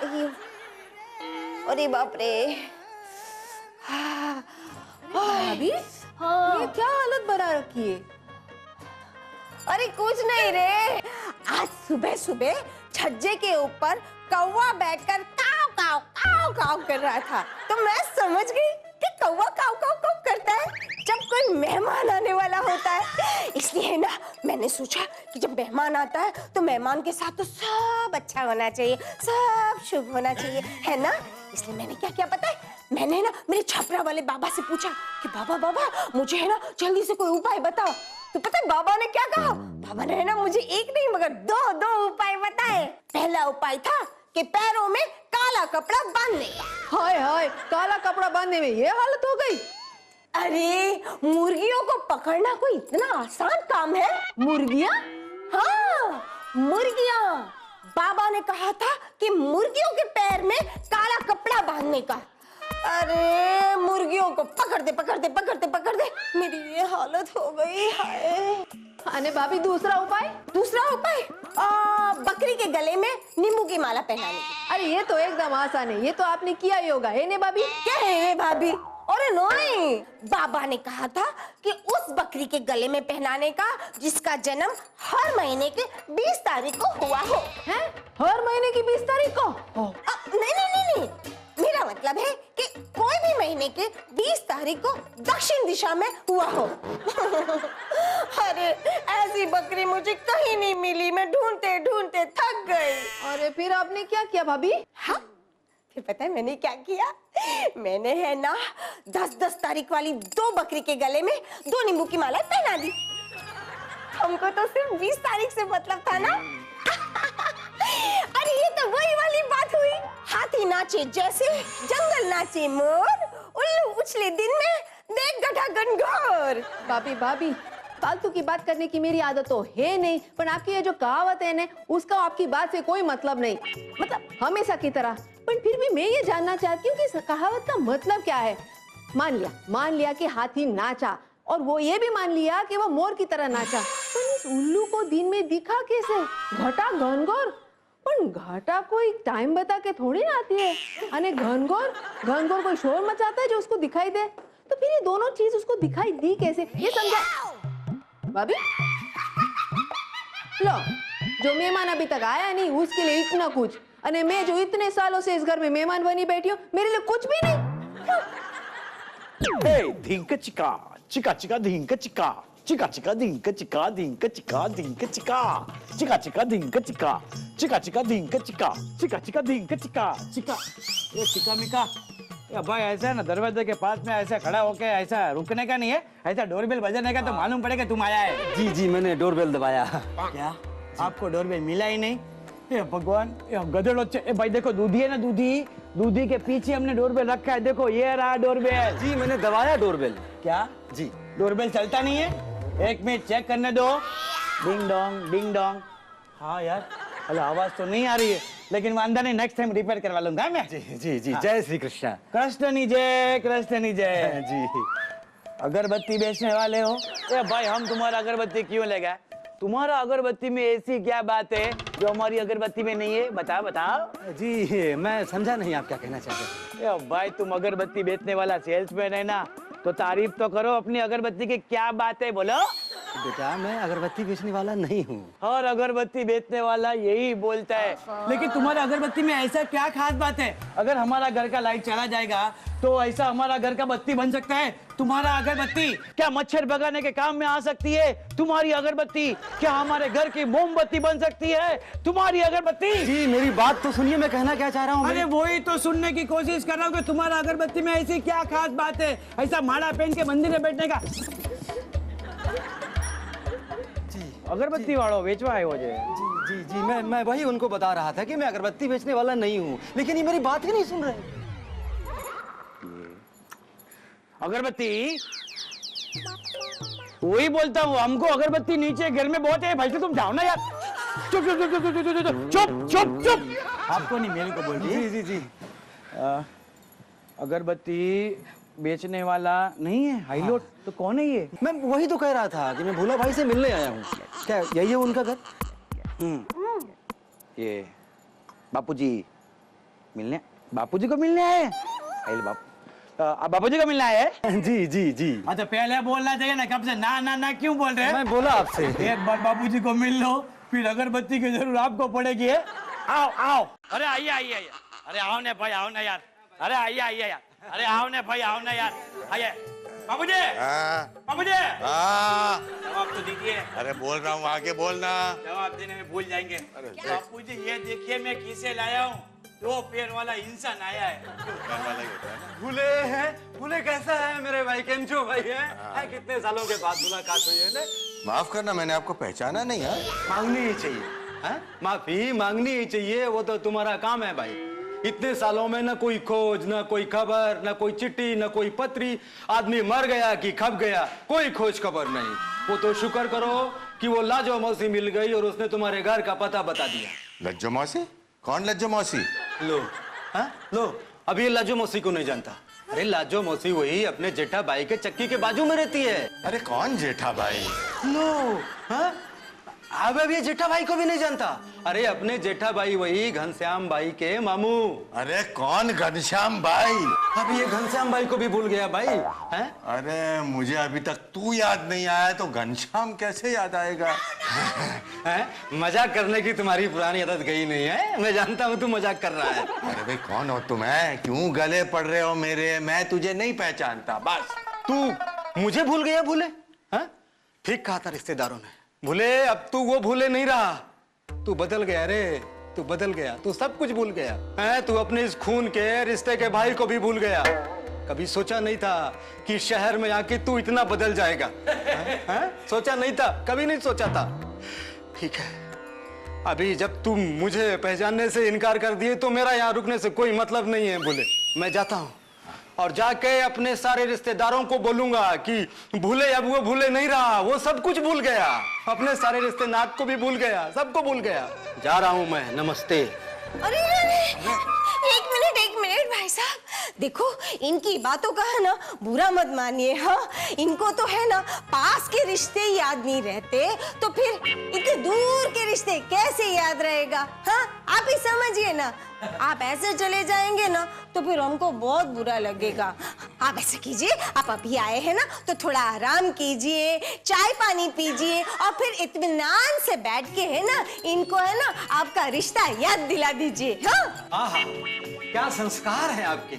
अरे बाप रे। भाभी, हाँ, ये क्या हालत बना रखी है? अरे कुछ नहीं रे, आज सुबह सुबह छज्जे के ऊपर कौवा बैठकर काव काव काव काव कर रहा था, तो मैं समझ गई कि कौवा काव काव काव करता है जब कोई मेहमान आने वाला होता है। इसलिए ना मैंने सोचा कि जब मेहमान आता है तो मेहमान के साथ तो सब अच्छा होना चाहिए, सब शुभ होना चाहिए, है ना। इसलिए मैंने क्या किया पता है, मैंने ना मेरे छपरा वाले बाबा से पूछा कि बाबा बाबा मुझे है ना जल्दी से कोई उपाय बताओ। तो पता है बाबा ने क्या कहा? बाबा ने ना मुझे एक नहीं मगर दो उपाय बताए। पहला उपाय था कि पैरों में काला कपड़ा बांधने का। हाय हाय, काला कपड़ा बांधने में ये हालत हो गई? अरे मुर्गियों को पकड़ना कोई इतना आसान काम है? मुर्गियां? हाँ, मुर्गियां। बाबा ने कहा था कि मुर्गियों के पैर में काला कपड़ा बांधने का। अरे मुर्गियों को पकड़ते पकड़ते पकड़ते पकड़ते मेरी ये हालत हो गई। हाय। अरे भाभी, दूसरा उपाय? दूसरा उपाय बकरी के गले में नींबू की माला पहनाने की। अरे ये तो एकदम आसान है, ये तो आपने किया ही होगा, है ने भाभी? क्या है रे भाभी? अरे नहीं, बाबा ने कहा था कि उस बकरी के गले में पहनाने का जिसका जन्म हर महीने के 20 तारीख को हुआ हो। हैं? हर महीने की 20 तारीख को? नहीं नहीं नहीं नहीं, मेरा मतलब है कि कोई भी महीने के 20 तारीख को दक्षिण दिशा में हुआ हो। अरे ऐसी बकरी मुझे कहीं नहीं मिली, मैं ढूंढते ढूंढते थक गई। अरे फिर आपने क्या किया भाभी? हाँ, फिर पता है मैंने क्या किया? मैंने है ना 10-10 तारीख वाली 2 बकरी के गले में 2 नींबू की माला पहना दी। हमको तो सिर्फ 20 तारीख से मतलब था ना। अरे ये तो वही वाली बात हुई, हाथी नाचे जैसे जंगल नाचे मोर, उल्लू उछले दिन में देख गधा गनगोर। भाभी भाभी, फालतू की बात करने की मेरी आदत तो है नहीं, पर आपकी ये जो कहावत है ना, उसका आपकी बात से कोई मतलब नहीं, मतलब हमेशा की तरह। पर फिर भी मैं ये जानना चाहती हूँ कि इस कहावत का मतलब क्या है। मान लिया कि हाथी नाचा, और वो ये भी मान लिया कि वो मोर की तरह नाचा, पर इस उल्लू को दिन में दिखा कैसे? घटा घनघोर, पर घटा कोई टाइम बता के थोड़ी ना आती है। अने घनघोर कोई शोर मचाता है जो उसको दिखाई दे, तो फिर ये दोनों चीज उसको दिखाई दी कैसे, ये समझा भाभी? लो, जो मेहमान अभी तक आया नहीं उसके लिए इतना कुछ, अने मैं जो इतने सालों से इस घर में मेहमान बनी बैठी हूँ, मेरे लिए कुछ भी नहीं। धिंक चिका चिका चिका धिंक चिका चिका चिका धिंक चिका धिंक चिका धिंक चिका चिका चिका धिंक चिका चिका चिका धिंक चिका चिका चिका धिंक चिका चिका। ये चिका मिका, ये भाई ऐसा है ना, दरवाजे के पास में ऐसा खड़ा होके ऐसा रुकने का नहीं है, ऐसा डोरबेल बजाने का तो मालूम पड़ेगा तुम आया है। जी जी, मैंने डोरबेल दबाया। क्या आपको डोरबेल मिला ही नहीं? ये भगवान, ये गधेड़ो। ए भाई देखो, दूधी है ना, दूधी के पीछे हमने डोरबेल रखा है, देखो ये रहा डोरबेल। जी मैंने दबाया डोरबेल। क्या? जी डोरबेल चलता नहीं है? एक मिनट चेक करने दो। Ding dong ding dong. हाँ यार, हेलो, आवाज तो नहीं आ रही है, लेकिन वांदा नहीं, नेक्स्ट टाइम रिपेयर करवा लूंगा मैं। जी जी जी, जय श्री कृष्ण। कृष्ण नहीं जय, कृष्ण नहीं जय। जी, अगरबत्ती बेचने वाले हो? ए भाई, हम तुम्हारा अगरबत्ती क्यों ले गए? तुम्हारा अगरबत्ती में ऐसी क्या बात है जो हमारी अगरबत्ती में नहीं है? बताओ बताओ। जी मैं समझा नहीं आप क्या कहना चाहते हैं। ए भाई, तुम अगरबत्ती बेचने वाला सेल्समैन है ना, तो तारीफ तो करो अपनी अगरबत्ती की, क्या बात है बोलो। बेटा मैं अगरबत्ती बेचने वाला नहीं हूँ। हर अगरबत्ती बेचने वाला यही बोलता है, लेकिन तुम्हारा अगरबत्ती में ऐसा क्या खास बात है? अगर हमारा घर का लाइट चला जाएगा तो ऐसा हमारा घर का बत्ती बन सकता है। तुम्हारा अगरबत्ती क्या मच्छर भगाने के काम में आ सकती है? तुम्हारी अगरबत्ती क्या हमारे घर की मोमबत्ती बन सकती है? तुम्हारी अगरबत्ती। जी मेरी बात तो सुनिए, मैं कहना क्या चाह रहा हूँ। अरे वही तो सुनने की कोशिश कर रहा हूँ कि तुम्हारा अगरबत्ती में ऐसी क्या खास बात है, ऐसा माला पहन के मंदिर में बैठने का? अगरबत्ती वालों बेचवा है वो जे। जी जी जी, मैं वही उनको बता रहा था कि मैं अगरबत्ती बेचने वाला नहीं हूँ, लेकिन ये मेरी बात ही नहीं सुन रहे। अगरबत्ती वही बोलता हूँ, हमको अगरबत्ती नीचे घर में बहुत है। भाई तो तुम जाओ ना यार। चुप चुप चुप चुप चुप चुप चुप चुप चुप। आपको नहीं, मेरे को बोल रही। जी जी जी, अगरबत्ती बेचने वाला नहीं है हाईलोट। हाँ। तो कौन है ये? मैं वही तो कह रहा था कि मैं भोला भाई से मिलने आया हूँ। क्या यही है उनका घर? ये बापूजी, मिलने बापूजी को मिलने आए अरे आप बापूजी को मिलने आए हैं? जी जी जी। अच्छा पहले बोलना चाहिए ना, कब से ना ना ना क्यों बोल रहे हैं? मैं बोला आपसे। एक बार बापूजी को मिल लो, फिर अगरबत्ती की जरूर आपको पड़ेगी। आओ आओ, अरे आइए आइए आइए, अरे आओ ने भाई, आओ ना यार, अरे आइए आइए यार, अरे आओ ने भाई, आओ ना यार, आइए। बापूजी, बापूजी, जवाब तो दीजिए। अरे बोल रहा हूँ, आगे बोलना। जवाब देने में भूल जाएंगे। बापूजी ये देखिए मैं किसे लाया हूँ, 2 पैर वाला इंसान आया है। वाला ही होता है ना। भूले हैं, भूले कैसा है मेरे भाई, केमचो भाई है? कितने सालों के बाद मुलाकात हुई है ना। माफ करना, मैंने आपको पहचाना नहीं है। मांगनी ही चाहिए, है? माफी मांगनी ही चाहिए, वो तो तुम्हारा काम है भाई। इतने सालों में न कोई खोज, न कोई खबर, न कोई चिट्ठी, न कोई पत्री। आदमी मर गया कि खप गया, कोई खोज खबर नहीं। वो तो शुक्र करो कि वो लाजो मौसी मिल गई और उसने तुम्हारे घर का पता बता दिया। लज्जो मौसी? कौन लज्जो मौसी? लो, हाँ लो, अब ये लाजो मौसी को नहीं जानता। अरे लाजो मौसी वही अपने जेठा भाई के चक्की के बाजू में रहती है। अरे कौन जेठा भाई? लो, हाँ? अब ये जेठा भाई को भी नहीं जानता। अरे अपने जेठा भाई वही घनश्याम भाई के मामू। अरे कौन घनश्याम भाई? अब ये घनश्याम भाई को भी भूल गया भाई, हैं? अरे मुझे अभी तक तू याद नहीं आया तो घनश्याम कैसे याद आएगा? हैं? मजाक करने की तुम्हारी पुरानी आदत गई नहीं है, मैं जानता हूँ तू मजाक कर रहा है। अरे भाई कौन हो तुम? क्यों गले पड़ रहे हो मेरे? मैं तुझे नहीं पहचानता बस। तू मुझे भूल गया? भूले? हाँ? ठीक कहा था रिश्तेदारों ने। भूले, अब तू वो भूले नहीं रहा, तू बदल गया रे, तू बदल गया, तू सब कुछ भूल गया है। तू अपने इस खून के रिश्ते के भाई को भी भूल गया। कभी सोचा नहीं था कि शहर में आके तू इतना बदल जाएगा, है? सोचा नहीं था, कभी नहीं सोचा था। ठीक है, अभी जब तुम मुझे पहचानने से इनकार कर दिए तो मेरा यहाँ रुकने से कोई मतलब नहीं है। भूले, मैं जाता हूँ और जाके अपने सारे रिश्तेदारों को बोलूंगा कि भूले अब वो भूले नहीं रहा, वो सब कुछ भूल गया, अपने सारे रिश्ते नात को भी भूल गया, सबको भूल गया। जा रहा हूं मैं, नमस्ते। अरे एक मिनट भाई साहब, देखो इनकी बातों का है ना बुरा मत मानिए। हाँ, इनको तो है ना पास के रिश्ते याद नहीं रहते, तो फिर इतने दूर के रिश्ते कैसे याद रहेगा? हाँ, आप ही समझिए ना। आप ऐसे चले जाएंगे ना तो फिर हमको बहुत बुरा लगेगा। आप ऐसे कीजिए, आप अभी आए हैं ना तो थोड़ा आराम कीजिए, चाय पानी पीजिए और फिर इत्मीनान से बैठ के है ना इनको है ना आपका रिश्ता याद दिला दीजिए। हाँ? आहा, क्या संस्कार है आपके,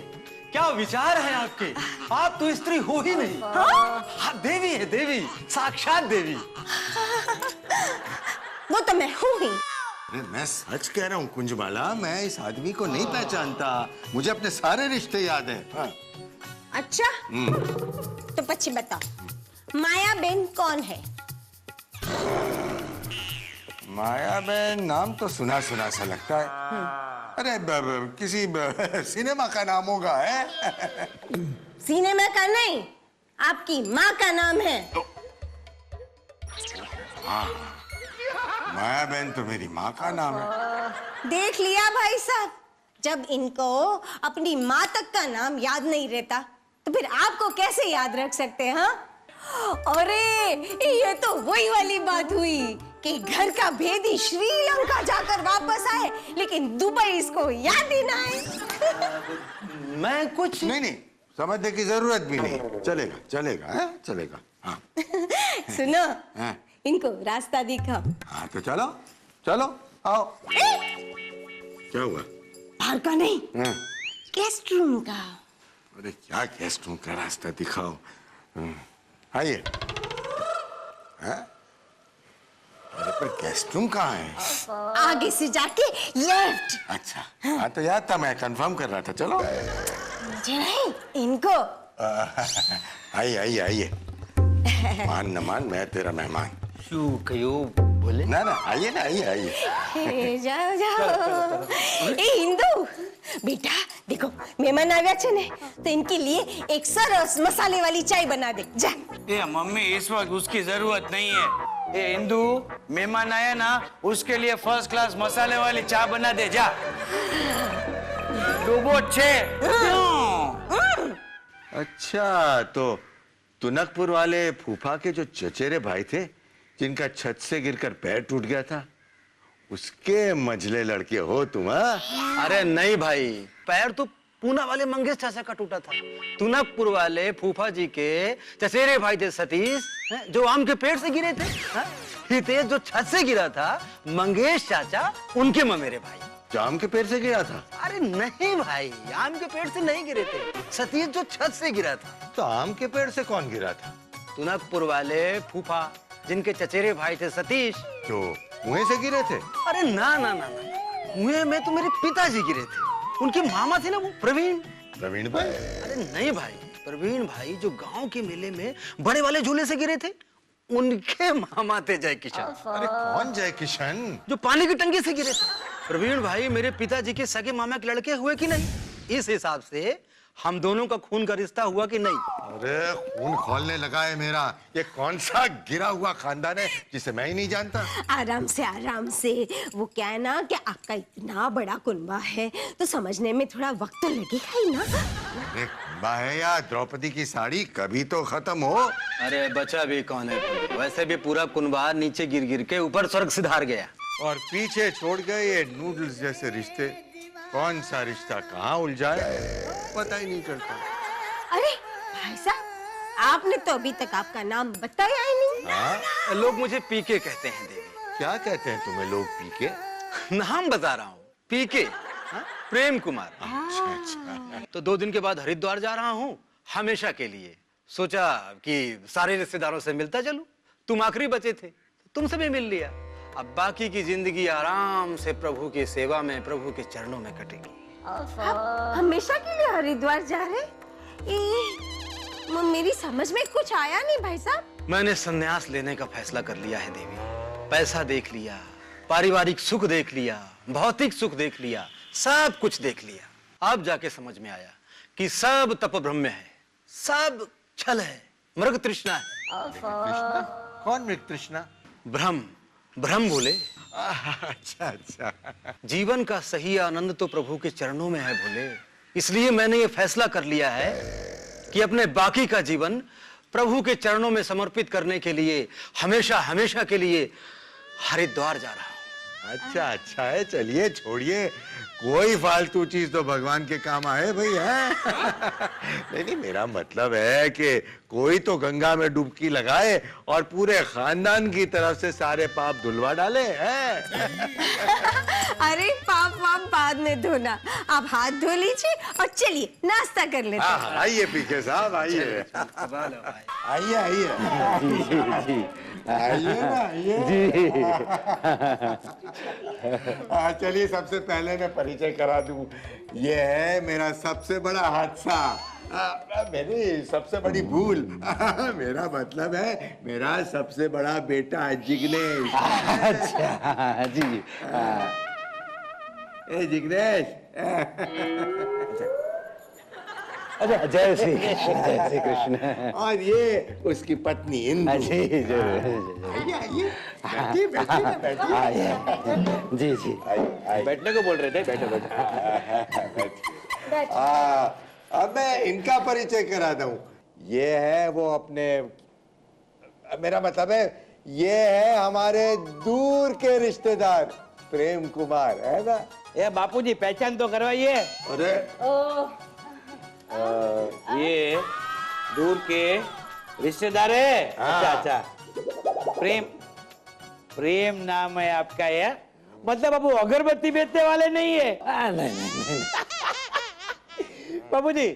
क्या विचार है आपके। आप तो स्त्री हो ही नहीं। हाँ, देवी है, देवी, साक्षात देवी। वो तो मैं हूँ ही। अरे मैं सच कह रहा हूँ कुंजमाला, मैं इस आदमी को नहीं पहचानता, मुझे अपने सारे रिश्ते याद हैं। हाँ। अच्छा, तो पच्ची बताओ, माया बेन कौन है? माया बहन नाम तो सुना सुना सा लगता है। अरे किसी सिनेमा का नाम होगा है? सिनेमा का नहीं, आपकी माँ का नाम है। माया बहन तो मेरी माँ का नाम है। देख लिया भाई साहब, जब इनको अपनी माँ तक का नाम याद नहीं रहता तो फिर आपको कैसे याद रख सकते हैं? हाँ? अरे ये तो वही वाली बात हुई कि घर का भेदी श्रीलंका जाकर वापस आए लेकिन दुबई इसको याद ही ना आए। मैं कुछ नहीं, समझने की जरूरत भी नहीं, चलेगा चलेगा है? चलेगा। हाँ। सुनो, हाँ। इनको रास्ता दिखाओ। हाँ तो चलो चलो आओ। क्या हुआ? बाहर का नहीं, हाँ। गेस्ट रूम का। अरे क्या गेस्ट रूम का रास्ता दिखाओ। आइए। हाँ? अरे पर गेस्ट रूम कहाँ है? आगे से जाके लेफ्ट। अच्छा, हाँ तो याद था, मैं कंफर्म कर रहा था। चलो नहीं, इनको। आइए आइए आइए, मान न मान मैं तेरा मेहमान। शू कयो बोले ना आइए ना, आइए आइए। जाओ जाओ। ए इंदु, बेटा देखो मेहमान आ गया ने तो इनके लिए एक सरस मसाले वाली चाय बना दे जा। ये मम्मी इस वक्त उसकी जरूरत नहीं है। ये इंदु मेहमान आया ना, उसके लिए फर्स्ट क्लास मसाले वाली चाय बना दे जा। डूबो छे। अच्छा, तो तुनकपुर वाले फूफा के जो चचेरे भाई थे जिनका छत से गिरकर पैर टूट गया था, उसके मझले लड़के हो तुम? हाँ? अरे नहीं भाई, पैर तो पूना वाले मंगेश चाचा का टूटा था। तुनकपुर वाले फूफा जी के चचेरे भाई थे सतीश, जो आम के पेड़ से गिरे थे। हितेश जो छत से गिरा था, मंगेश चाचा उनके ममेरे भाई। जो आम के पेड़ से गिरा था? अरे नहीं भाई, आम के पेड़ से नहीं गिरे थे, सतीश जो छत से गिरा था। तो आम के पेड़ से कौन गिरा था? तुनकपुर वाले फूफा जिनके चचेरे भाई थे सतीश। जो कुएं से गिरे थे? अरे ना ना ना ना, कुएं में तो मेरे पिताजी गिरे थे। उनके मामा थे ना वो प्रवीण। प्रवीण भाई? अरे नहीं भाई, प्रवीण भाई जो गांव के मेले में बड़े वाले झूले से गिरे थे, उनके मामा थे जय किशन। अरे कौन जय किशन? जो पानी की टंकी से गिरे थे। प्रवीण भाई मेरे पिताजी के सगे मामा के लड़के हुए कि नहीं, इस हिसाब से हम दोनों का खून का रिश्ता हुआ कि नहीं। अरे खून खौलने लगा है मेरा। ये कौन सा गिरा हुआ खानदान है जिसे मैं ही नहीं जानता? आराम से। वो क्या है ना कि आपका इतना बड़ा कुनबा है तो समझने में थोड़ा वक्त तो लगेगा ही ना। अरे कुंबा है या द्रौपदी की साड़ी, कभी तो खत्म हो। अरे बचा भी कौन है, वैसे भी पूरा कुनबा नीचे गिर गिर के ऊपर स्वर्ग सिधार गया। और पीछे छोड़ गए ये नूडल्स जैसे रिश्ते। कौन सा रिश्ता कहाँ उलझा है पता ही नहीं चलता। अरे भाई साहब, आपने तो अभी तक आपका नाम बताया ही नहीं। हाँ? लोग मुझे पीके कहते हैं देवी। क्या कहते हैं तुम्हें लोग पीके? नाम बता रहा हूँ, पीके, प्रेम कुमार। अच्छा। तो 2 दिन के बाद हरिद्वार जा रहा हूँ हमेशा के लिए। सोचा कि सारे रिश्तेदारों से मिलता चलूं। तुम आखिरी बचे थे, तुमसे भी मिल लिया। अब बाकी की जिंदगी आराम से प्रभु की सेवा में, प्रभु के चरणों में कटेगी। आप हमेशा के लिए हरिद्वार जा रहे? मेरी समझ में कुछ आया नहीं भाई साहब। मैंने संन्यास लेने का फैसला कर लिया है देवी। पैसा देख लिया, पारिवारिक सुख देख लिया, भौतिक सुख देख लिया, सब कुछ देख लिया। अब जाके समझ में आया कि सब तप ब्रह्म है, सब छल है, मृग तृष्णा है। कृष्णा? कौन मृग तृष्णा? भ्रम भोले। अच्छा। जीवन का सही आनंद तो प्रभु के चरणों में है भोले। इसलिए मैंने ये फैसला कर लिया है कि अपने बाकी का जीवन प्रभु के चरणों में समर्पित करने के लिए हमेशा के लिए हरिद्वार जा रहा हूं। अच्छा है, चलिए छोड़िए। कोई फालतू चीज तो भगवान के काम आए भाई है। नहीं, मेरा मतलब है कि कोई तो गंगा में डुबकी लगाए और पूरे खानदान की तरफ से सारे पाप धुलवा डाले हैं। अरे पाप बाद में धोना, आप हाथ धो लीजिए और चलिए नाश्ता कर लेते हैं। हाँ, आइए पीके साहब, आइए आइए ना। चलिए सबसे पहले मैं परिचय करा दूं। ये है मेरा सबसे बड़ा हादसा, मेरी सबसे बड़ी भूल। मेरा मतलब है मेरा सबसे बड़ा बेटा जिग्नेश। अच्छा जी। ए जिग्नेश। अच्छा, जय श्री कृष्ण। और ये उसकी पत्नी इंदु। जी जरूर। आइए बैठिए। जी बैठने को बोल रहे थे, बैठो। अब मैं इनका परिचय करा दूं। ये है वो अपने, मेरा मतलब है ये है हमारे दूर के रिश्तेदार प्रेम कुमार, है ना? ये बापूजी पहचान तो करवाइए। अरे ये दूर के रिश्तेदार है। अच्छा। प्रेम नाम है आपका? ये मतलब अब वो अगरबत्ती बेचने वाले नहीं है? नहीं। बाबूजी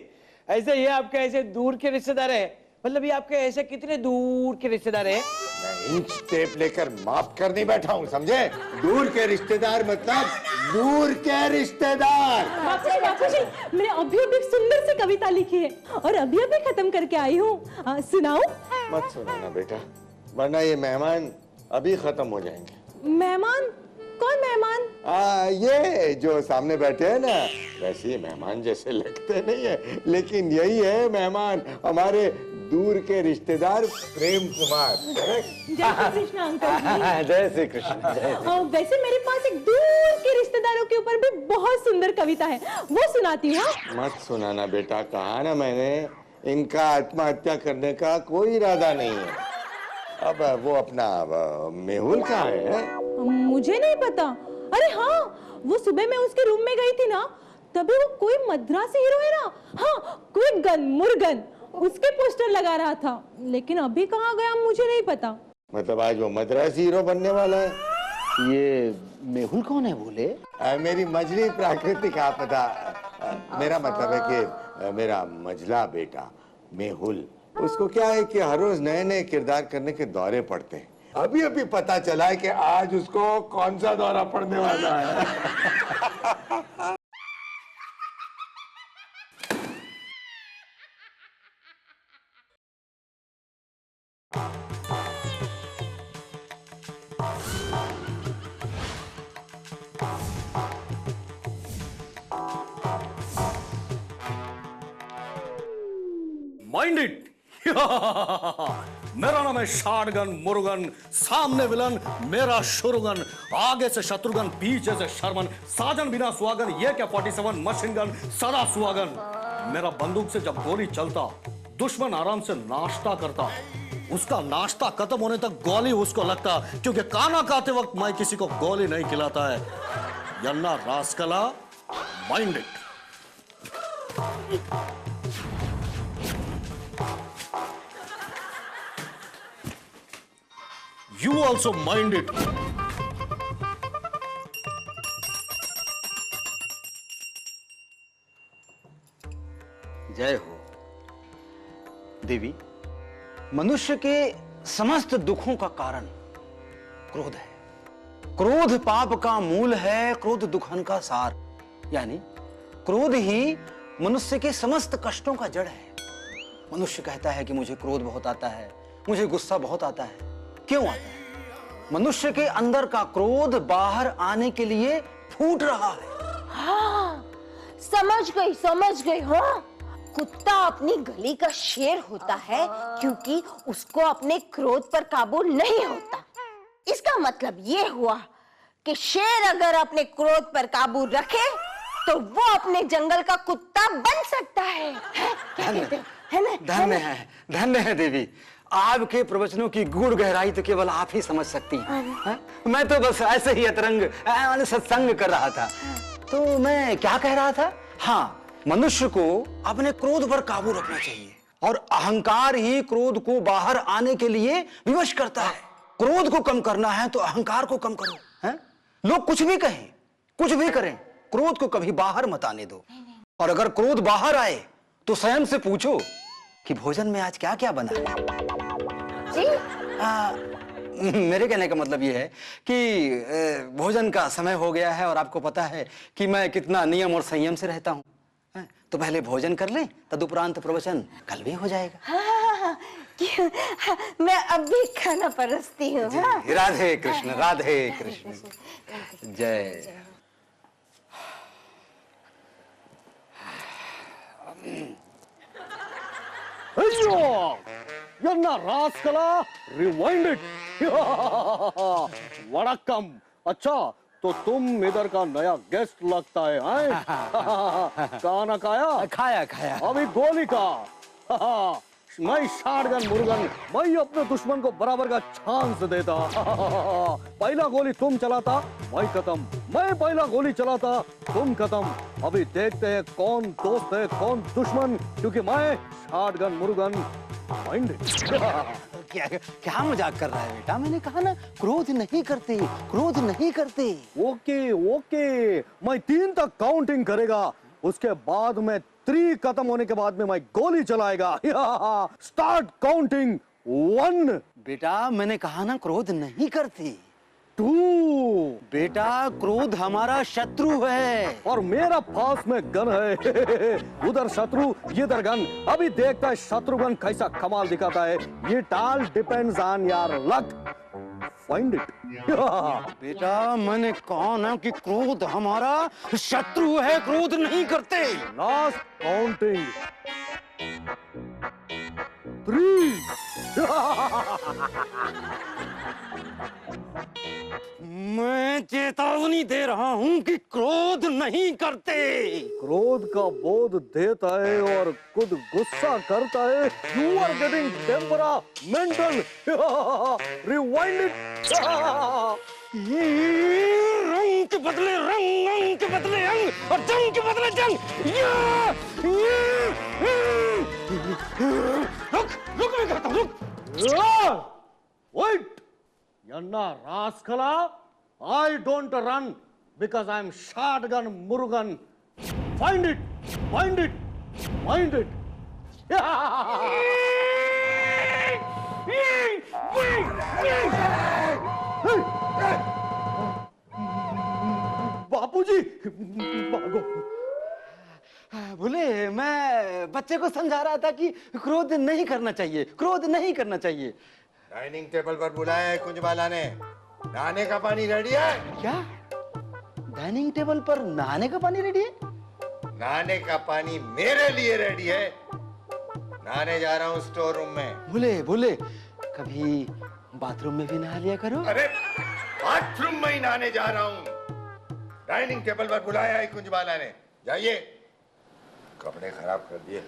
ऐसे ये आपके ऐसे दूर के रिश्तेदार है? मतलब ये आपके ऐसे कितने दूर के रिश्तेदार है? मैं इंच टेप लेकर माप कर नहीं बैठा हूँ, समझे? दूर के रिश्तेदार मतलब दूर के रिश्तेदार। बापूजी, मैंने अभी एक सुंदर सी कविता लिखी है और अभी खत्म करके आई हूँ। सुनाऊं? मत सुनाना बेटा, वरना ये मेहमान अभी खत्म हो जाएंगे। मेहमान? कौन मेहमान? ये जो सामने बैठे हैं ना, वैसे ये मेहमान जैसे लगते नहीं है, लेकिन यही है मेहमान, हमारे दूर के रिश्तेदार प्रेम कुमार। जय श्री कृष्ण अंकल जी। जय श्री कृष्ण। वैसे मेरे पास एक दूर के रिश्तेदारों के ऊपर भी बहुत सुंदर कविता है, वो सुनाती हूँ। मत सुनाना बेटा, कहा ना मैंने, इनका आत्महत्या करने का कोई इरादा नहीं है। अब वो अपना मेहुल कहाँ है? मुझे नहीं पता। अरे हाँ, वो सुबह मैं उसके रूम में गई थी ना, तभी वो कोई मद्रासी हीरो है ना, हाँ क्विक गन मुर्गन, उसके पोस्टर लगा रहा था, लेकिन अभी कहाँ गया मुझे नहीं पता। मतलब आज वो मद्रासी हीरो बनने वाला है। ये मेहुल कौन है बोले? मेरी मछली प्राकृतिक आपदा। मेरा मतलब है कि मेरा मझला बेटा मेहुल, उसको क्या है कि हर रोज नए नए किरदार करने के दौरे पड़ते हैं। अभी अभी पता चला है कि आज उसको कौन सा दौरा पड़ने वाला है। Mind it. मेरा नाम है शॉटगन मुर्गन, सामने विलन मेरा शुरुगन, आगे से शत्रुगन, पीछे से शर्मन, साजन बिना सुहागन, ये क्या 47 मशीन गन सदा सुहागन। मेरा बंदूक से जब गोली चलता, दुश्मन आराम से नाश्ता करता, उसका नाश्ता खत्म होने तक गोली उसको लगता, क्योंकि खाना खाते वक्त मैं किसी को गोली नहीं खिलाता है। यन्ना रास्कला, mind it. You also mind it. जय हो देवी। मनुष्य के समस्त दुखों का कारण क्रोध है। क्रोध पाप का मूल है, क्रोध दुखन का सार। यानी क्रोध ही मनुष्य के समस्त कष्टों का जड़ है। मनुष्य कहता है कि मुझे क्रोध बहुत आता है, मुझे गुस्सा बहुत आता है। क्यों आता है? मनुष्य के अंदर का क्रोध बाहर आने के लिए फूट रहा है। हाँ, समझ गई हाँ। कुत्ता अपनी गली का शेर होता है क्योंकि उसको अपने क्रोध पर काबू नहीं होता। इसका मतलब ये हुआ कि शेर अगर अपने क्रोध पर काबू रखे तो वो अपने जंगल का कुत्ता बन सकता है। क्या कहते हो? है ना? धन्य है देवी। आपके प्रवचनों की गूढ़ गहराई तो केवल आप ही समझ सकती हैं। मैं तो बस ऐसे ही अतरंग सत्संग कर रहा था। तो मैं क्या कह रहा था? हाँ, मनुष्य को अपने क्रोध पर काबू रखना चाहिए और अहंकार ही क्रोध को बाहर आने के लिए विवश करता है। क्रोध को कम करना है तो अहंकार को कम करो। हैं? लोग कुछ भी कहें, कुछ भी करें, क्रोध को कभी बाहर मत आने दो। और अगर क्रोध बाहर आए तो स्वयं से पूछो कि भोजन में आज क्या क्या बना है। मेरे कहने का मतलब यह है कि भोजन का समय हो गया है और आपको पता है कि मैं कितना नियम और संयम से रहता हूँ। तो पहले भोजन कर लें, तदुपरांत प्रवचन कल भी हो जाएगा। हाँ, क्यों? हाँ, मैं अब भी खाना परसती हूँ। हाँ? राधे कृष्ण, राधे कृष्ण। जय। यन्ना रास्कला, रिवाइंड इट। वड़क्कम। अच्छा, तो तुम इधर का नया गेस्ट लगता है, हैं? खाना खाया? खाया। अभी गोली का। मैं शॉटगन मुर्गन, मैं अपने दुश्मन को बराबर का चांस देता। पहला गोली तुम चलाता, मैं खत्म। मैं पहला गोली चलाता, तुम खत्म। अभी देखते हैं कौन दोस्त है कौन दुश्मन, क्योंकि मैं शॉटगन मुर्गन माइंड इट। क्या मजाक कर रहा है बेटा? मैंने कहा ना, क्रोध नहीं करते, क्रोध नहीं करते। ओके, मैं 3 तक काउंटिंग करेगा, उसके बाद मैं 3 खत्म होने के बाद में मैं गोली चलाएगा। Start counting. 1। बेटा मैंने कहा ना, क्रोध नहीं करते। 2। बेटा क्रोध हमारा शत्रु है और मेरा पास में गन है। उधर शत्रु, इधर गन। अभी देखता है शत्रुगन कैसा कमाल दिखाता है। ये all depends on your luck. Find it. बेटा मैंने कहा ना कि क्रोध हमारा शत्रु है, क्रोध नहीं करते। Last counting. 3। मैं चेतावनी दे रहा हूं कि क्रोध नहीं करते। क्रोध का बोध देता है और खुद गुस्सा करता है। You are getting temperamental. Rewind it. रंग के बदले रंग, रंग के बदले रंग और जंग के बदले जंग। रुक रुक, मैं कहता हूं रुक। Wait! Yanna Raskala, I don't run because I'm shotgun Murugan. Find it! Find it! Find it! बापूजी, भागो। बोले मैं बच्चे को समझा रहा था कि क्रोध नहीं करना चाहिए, क्रोध नहीं करना चाहिए। डाइनिंग टेबल पर बुलाया है कुंजबाला ने। नहाने का पानी रेडी है? क्या डाइनिंग टेबल पर नहाने का पानी रेडी है? नहाने का पानी मेरे लिए रेडी है। नहाने जा रहा हूँ स्टोर रूम में। बोले बोले कभी बाथरूम में भी नहा लिया करो। अरे बाथरूम में ही नहाने जा रहा हूँ। डाइनिंग टेबल पर बुलाया है कुंजबाला ने। जाइए। कपड़े खराब कर दिए।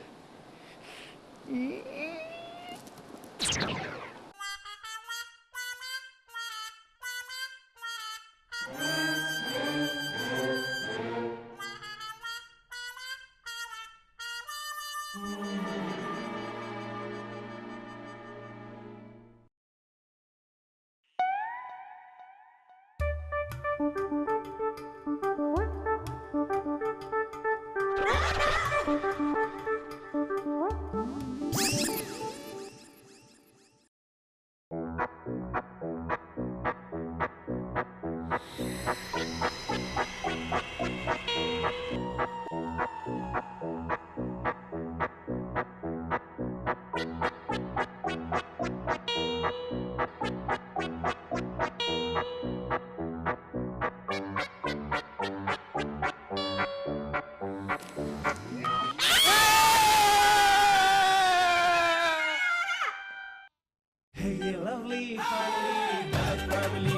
Hey, lovely family, bad family,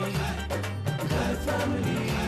bad family.